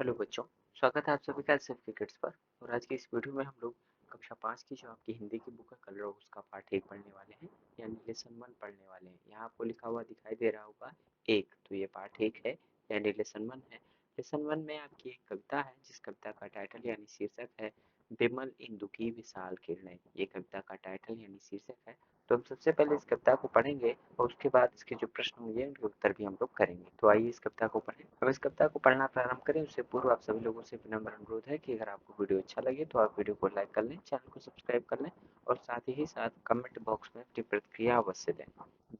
Hello बच्चों, स्वागत है आप सभी का एसएफ क्रिकेट्स पर। और आज की इस वीडियो में हम लोग कक्षा 5 की जो आपकी हिंदी की बुक है कलर उसका पार्ट 1 पढ़ने वाले हैं, यानी लेसन 1 पढ़ने वाले हैं। यहाँ आपको लिखा हुआ दिखाई दे रहा होगा 1, तो ये पार्ट 1 है यानी लेसन 1 है। लेसन 1 में आपकी एक कविता है जिस कविता का टाइटल यानी शीर्षक है बिमल इंदु की विशाल किरणें। ये कविता का टाइटल यानी शीर्षक है। तो हम सबसे पहले इस कविता को पढ़ेंगे और उसके बाद इसके जो प्रश्न होंगे उनके उत्तर भी हम लोग करेंगे। तो आइए इस कविता को पढ़ें। हम इस कविता को पढ़ना प्रारंभ करें उससे पूर्व आप सभी लोगों से विनम्र अनुरोध है कि अगर आपको वीडियो अच्छा लगे तो आप वीडियो को लाइक कर लें, चैनल को सब्सक्राइब कर लें और साथ ही साथ कमेंट बॉक्स में अपनी प्रतिक्रिया अवश्य दें।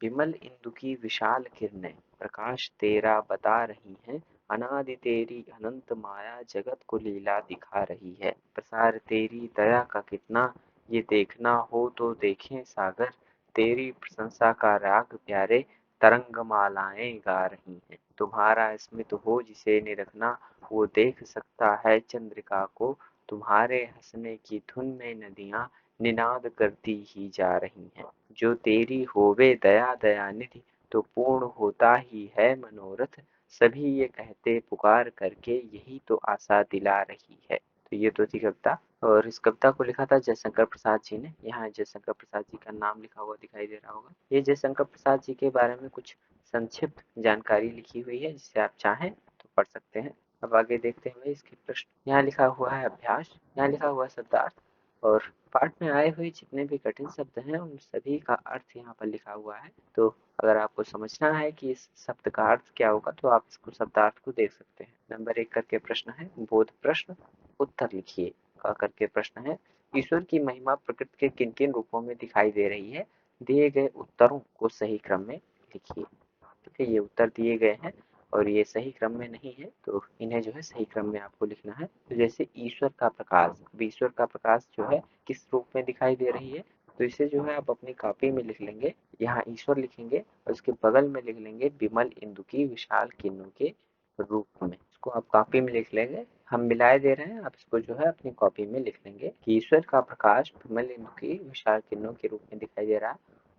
विमल इंदु की विशाल किरणें प्रकाश तेरा बता रही हैं, अनादि तेरी अनंत माया जगत को लीला दिखा रही है। प्रसार तेरी दया का कितना ये देखना हो तो देखें सागर, तेरी प्रशंसा का राग प्यारे तरंग मालाएं गा रही हैं। तुम्हारा स्मित हो जिसे निरखना वो देख सकता है चंद्रिका को, तुम्हारे हंसने की धुन में नदियां निनाद करती ही जा रही हैं। जो तेरी होवे दया दयानिधि तो पूर्ण होता ही है मनोरथ, सभी ये कहते पुकार करके यही तो आशा दिला रही है। तो ये तो थी कविता। और इस कविता को लिखा था जयशंकर प्रसाद जी ने। यहाँ जयशंकर प्रसाद जी का नाम लिखा हुआ दिखाई दे रहा होगा। ये जयशंकर प्रसाद जी के बारे में कुछ संक्षिप्त जानकारी लिखी हुई है जिसे आप चाहें तो पढ़ सकते हैं। अब आगे देखते हैं इसके प्रश्न। यहाँ लिखा हुआ है अभ्यास, यहाँ लिखा हुआ है शब्दार्थ और पाठ में आए हुए जितने भी कठिन शब्द हैं उन सभी का अर्थ यहाँ पर लिखा हुआ है। तो अगर आपको समझना है कि इस शब्द का अर्थ क्या होगा तो आप इसको शब्दार्थ को देख सकते हैं। नंबर 1 करके प्रश्न है बोध प्रश्न, उत्तर लिखिए। का करके प्रश्न है ईश्वर की महिमा प्रकृति के किन किन रूपों में दिखाई दे रही है, दिए गए उत्तरों को सही क्रम में लिखिए। ठीक है, ये उत्तर दिए गए हैं और ये सही क्रम में नहीं है तो इन्हें जो है सही क्रम में आपको लिखना है। तो जैसे ईश्वर का प्रकाश, अब ईश्वर का प्रकाश जो है किस रूप में दिखाई दे रही है, तो इसे जो है आप अपनी कॉपी में लिख लेंगे। यहाँ ईश्वर लिखेंगे और उसके बगल में लिख लेंगे विमल इंदु की विशाल किरणों के रूप में। इसको आप कॉपी में लिख लेंगे, हम मिलाए दे रहे हैं, आप इसको जो है अपनी कॉपी में लिख लेंगे कि ईश्वर का प्रकाश विमल इंदु की विशाल किरणों के रूप में दिखाई दे रहा है,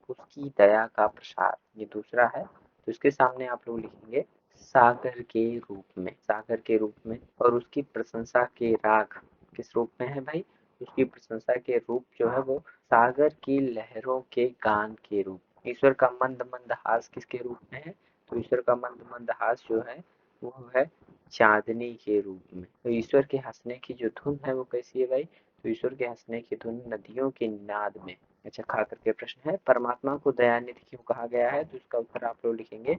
उसकी दया का प्रसार। ये दूसरा है, तो इसके सामने आप लोग लिखेंगे सागर के रूप में, सागर के रूप में। और उसकी प्रशंसा के राग किस रूप में है भाई, उसकी प्रशंसा के रूप जो है वो सागर की लहरों के गान के रूप। ईश्वर का मंद मंद हास किसके रूप में है, तो ईश्वर का मंद मंद हास जो है वो है चांदनी के रूप में। तो ईश्वर के हंसने की जो धुन है वो कैसी है भाई, तो ईश्वर के हंसने की धुन नदियों के नाद में। अच्छा, खा करके प्रश्न है परमात्मा को दयानिधि क्यों कहा गया है, तो इसका उत्तर आप लोग लिखेंगे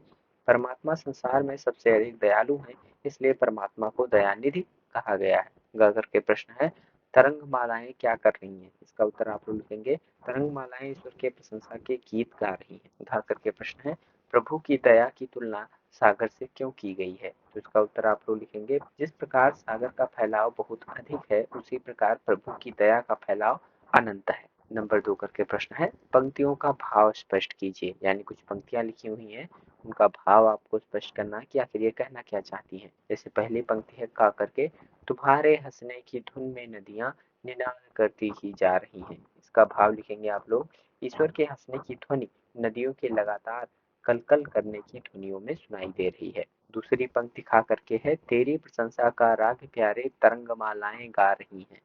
परमात्मा संसार में सबसे अधिक दयालु है इसलिए परमात्मा को दयानिधि कहा गया है। गा करके प्रश्न है तरंग मालाएं क्या कर रही हैं, इसका उत्तर आप लोग लिखेंगे तरंग मालाएं ईश्वर के प्रशंसा के गीत गा रही हैं। धा करके प्रश्न है प्रभु की दया की तुलना सागर से क्यों की गई है, तो इसका उत्तर आप लोग लिखेंगे जिस प्रकार सागर का फैलाव बहुत अधिक है उसी प्रकार प्रभु की दया का फैलाव अनंत है। नंबर 2 करके प्रश्न है पंक्तियों का भाव स्पष्ट कीजिए, यानी कुछ पंक्तियां लिखी हुई हैं उनका भाव आपको स्पष्ट करना है कि आखिर ये कहना क्या चाहती हैं। जैसे पहली पंक्ति है का करके तुम्हारे हंसने की धुन में नदियां निनाद करती ही जा रही हैं, इसका भाव लिखेंगे आप लोग ईश्वर के हंसने की ध्वनि नदियों के लगातार कलकल करने की ध्वनियों में सुनाई दे रही है। दूसरी पंक्ति खा करके है तेरी प्रशंसा का राग प्यारे तरंगमालाएं गा रही हैं,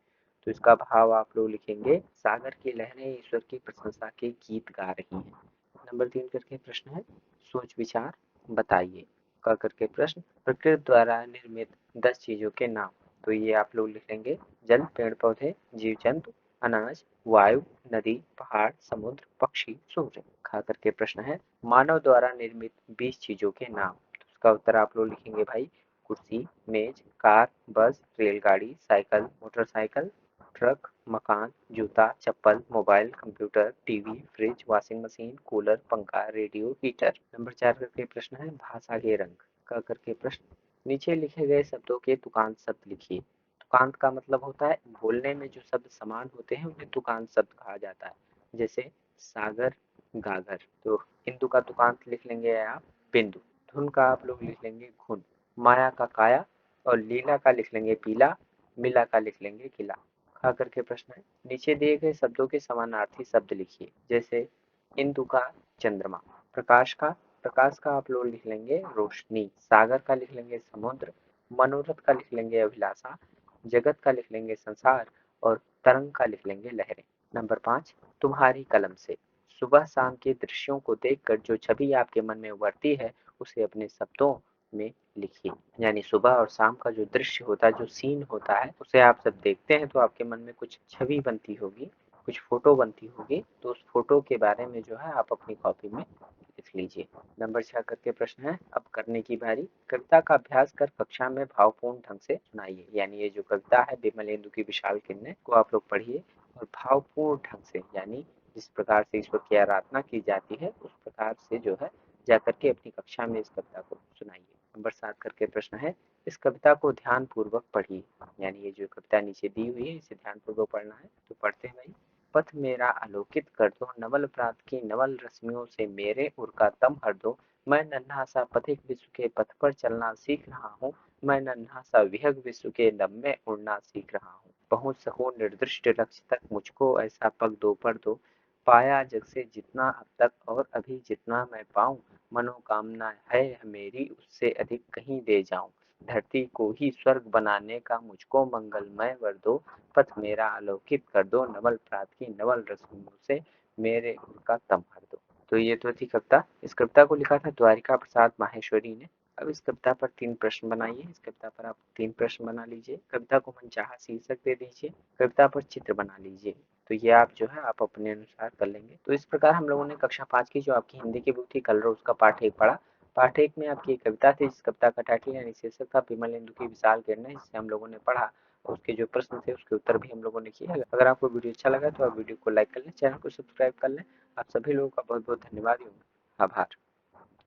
तो इसका भाव आप लोग लिखेंगे सागर की लहरें ईश्वर की प्रशंसा के गीत गा रही हैं। नंबर 3 करके प्रश्न है सोच विचार बताइए। क करके प्रश्न प्रकृति द्वारा निर्मित 10 चीजों के नाम, तो ये आप लोग लिखेंगे जल पेड़ पौधे जीव जंतु अनाज वायु नदी पहाड़ समुद्र पक्षी सूर्य। खा करके प्रश्न है मानव द्वारा निर्मित 20 चीजों के नाम, तो इसका उत्तर आप लोग लिखेंगे भाई कुर्सी मेज कार बस रेलगाड़ी साइकिल मोटरसाइकिल ट्रक मकान जूता चप्पल mobile computer TV fridge washing machine cooler पंखा रेडियो हीटर। नंबर 4 करके प्रश्न है भाषा के रंग। क करके प्रश्न नीचे लिखे गए शब्दों के तुकांत शब्द लिखिए। तुकांत का मतलब होता है बोलने में जो शब्द समान होते हैं उन्हें तुकांत शब्द कहा जाता है। जैसे सागर गागर, तो इंदु का तुकांत लिख लेंगे आप बिंदु, धुन का आप लोग लिख लेंगे घुन, माया का काया और लीला का लिख लेंगे पीला, मिला का लिख लेंगे किला। खा करके प्रश्न है नीचे दिए गए शब्दों के समानार्थी शब्द लिखिए। जैसे इंदु का चंद्रमा, प्रकाश का आप लोग लिख लेंगे रोशनी, सागर का लिख लेंगे समुद्र, मनोरथ का लिख लेंगे अभिलाषा, जगत का लिख लेंगे संसार और तरंग का लिख लेंगे लहरें। नंबर 5, तुम्हारी कलम से। सुबह शाम के दृश्यों को देखकर जो छवि आपके मन में उभरती है उसे अपने शब्दों में लिखिए। यानी सुबह और शाम का जो दृश्य होता है, जो सीन होता है, उसे आप जब देखते हैं तो आपके मन में कुछ छवि बनती होगी, कुछ फोटो बनती होगी, तो उस फोटो के बारे में जो है आप अपनी कॉपी में लिख लीजिए। नंबर 6 करके प्रश्न है, अब करने की बारी। कविता का अभ्यास कर कक्षा में भावपूर्ण ढंग से सुनाइए। यानी ये जो कविता है विमलेंदु की विशाल किरणें को आप लोग पढ़िए और भावपूर्ण ढंग से, यानी जिस प्रकार से ईश्वर की आराधना की जाती है उस प्रकार से जो है जाकर के अपनी कक्षा में इस कविता को सुनाइए। नंबर 7 करके प्रश्न है, इस कविता को ध्यान पूर्वक पढ़िए। यानी ये जो कविता नीचे दी हुई है इसे ध्यान पूर्वक पढ़ना है, तो पढ़ते हैं भाई। पथ मेरा आलोकित कर दो, नवल प्रात की नवल रश्मियों से मेरे उर का दम भर दो। मैं नन्हा सा पथिक विश्व के पथ पर चलना सीख रहा हूँ, मैं नन्हा सा विहग विश्व के नभ में उड़ना सीख रहा हूँ। पहुंच सकूं निर्दिष्ट लक्ष्य तक, मुझको ऐसा पग दो पर दो। पाया जग से जितना अब तक और अभी जितना मैं पाऊं, मनोकामना है मेरी उससे अधिक कहीं दे जाऊं। धरती को ही स्वर्ग बनाने का मुझको मंगलमय वर दो। पथ मेरा अलौकित कर दो, नवल प्रात की नवल रश्मियों से मेरे उर का दम भर दो। तो ये तो थी कविता। इस कविता को लिखा था द्वारिका प्रसाद माहेश्वरी ने। अब इस कविता पर 3 प्रश्न बनाइए। इस कविता पर आप 3 प्रश्न बना लीजिए। कविता को मनचाहा शीर्षक दे दीजिए। कविता पर चित्र बना लीजिए। तो ये आप जो है आप अपने अनुसार कर लेंगे। तो इस प्रकार हम लोगों ने कक्षा 5 की जो आपकी हिंदी की बुक थी कलर, उसका पाठ 1 पढ़ा। पाठ 1 में आपकी एक कविता थी जिस कविता का टाइटल यानी शीर्षक था विमलेंदु की विशाल किरणें, जिसे हम लोगों ने पढ़ा। उसके जो प्रश्न थे उसके उत्तर भी हम लोगों ने किए। अगर आपको वीडियो अच्छा लगा तो आप वीडियो को लाइक कर लें, चैनल को सब्सक्राइब कर लें। आप सभी लोगों का बहुत बहुत धन्यवाद एवं आभार।